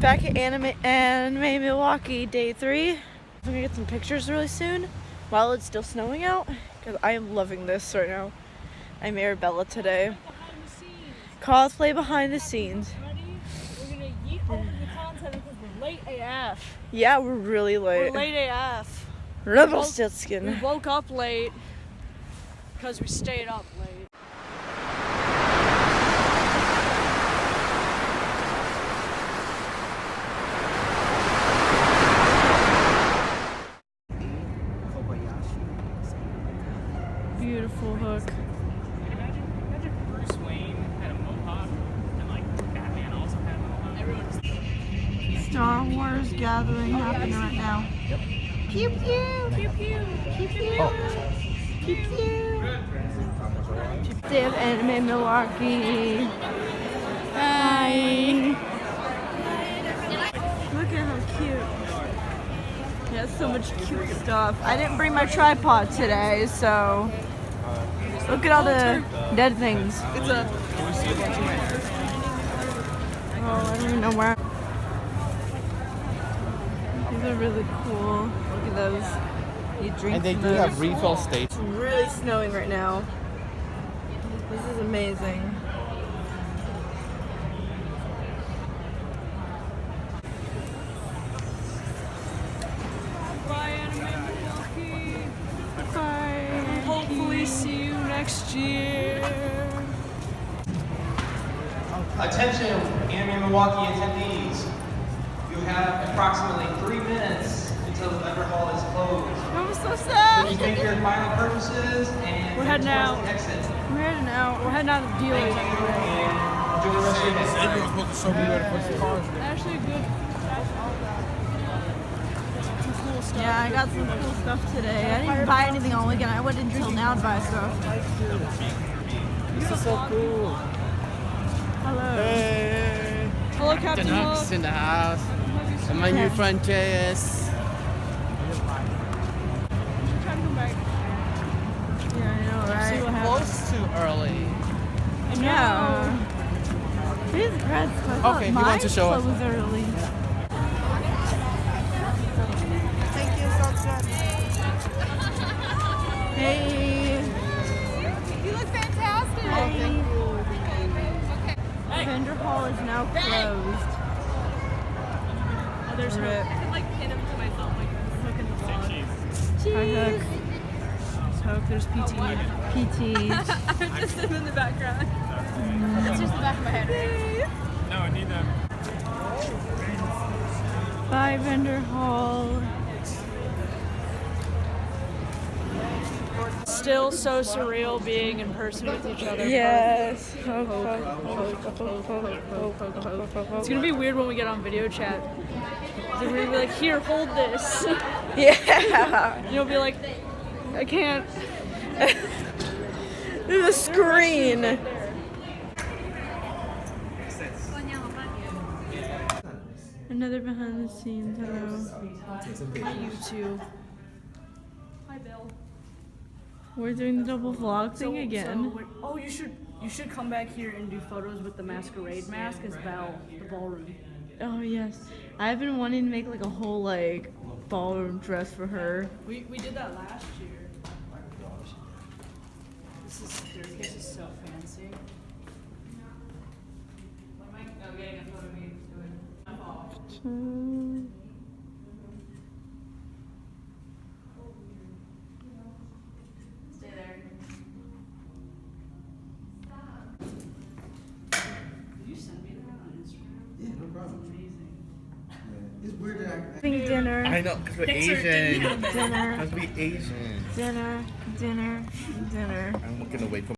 Back at Anime Milwaukee, day 3. I'm gonna get some pictures really soon while it's still snowing out because I am loving this right now. I'm Arabella today. Cosplay behind the scenes. Ready? We're gonna yeet over the content because we're late AF. Yeah, we're really late. We're late AF. Rumpelstiltskin. We woke up late because we stayed up late. Beautiful hook. Imagine Bruce Wayne had a mohawk and like Batman also had a mohawk. Star Wars gathering happening right now. Yep. Pew pew. Pew pew. Pew pew. Pew pew. Day of Anime Milwaukee. Hi. Look at how cute. He has so much cute stuff. I didn't bring my tripod today, so look at all the dead things. It's a. Oh, I don't even know where. These are really cool. Look at those. You drink And they from do those. have refill stations. It's really snowing right now. This is amazing. Bye, Anime Milwaukee. Bye. Hopefully, see you next year. Attention, Anime Milwaukee attendees. You have approximately 3 minutes until the vendor hall is closed. I'm so sad. Please make your final purchases and We're heading head towards out. the exit. We're heading out. We're heading out of the dealers. And enjoy the rest of your day. Everyone's supposed to show me where to put the cars. Actually, good. That's all that. Some cool stuff. Yeah, I got some cool stuff today. I didn't buy anything all weekend. I went until now to buy stuff. This is so cool. Hello. Hey. Hello, Captain Canucks Hook. in the house. And my new friend JS. Trying to come back. Yeah, I know, See what right? happens. Close too early. I know. Yeah. His bread's closed. Okay, he wants to show us. Closed early. Thank you so much. Hey. You look fantastic. Oh, thank you. Vendor hall is now closed. Oh, there's Rip. Hook. I can like pin him to myself like Hook in the vlog. Hi, Hook. Hook, there's PT. I'm just sitting in the background. It's just the back of my head, right? No, neither. Bye, vendor hall. Still so surreal being in person with each other. Yes. It's gonna be weird when we get on video chat. They're gonna be like, here, hold this. Yeah. You'll be like, I can't. There's a screen. Another behind the scenes. Hello. Hi, YouTube. Hi, Bill. We're doing the double vlog thing again. Oh, you should come back here and do photos with the masquerade mask as Belle, the ballroom. Oh yes. I've been wanting to make like a whole like ballroom dress for her. We did that last year. This is so fancy. Stay there. Did you send me that on Instagram? Yeah, no problem. Amazing. It's weird that Having dinner. I know, because we're Pixar didn't Asian. have that. Dinner. Because we Asian. Dinner. I'm gonna wait for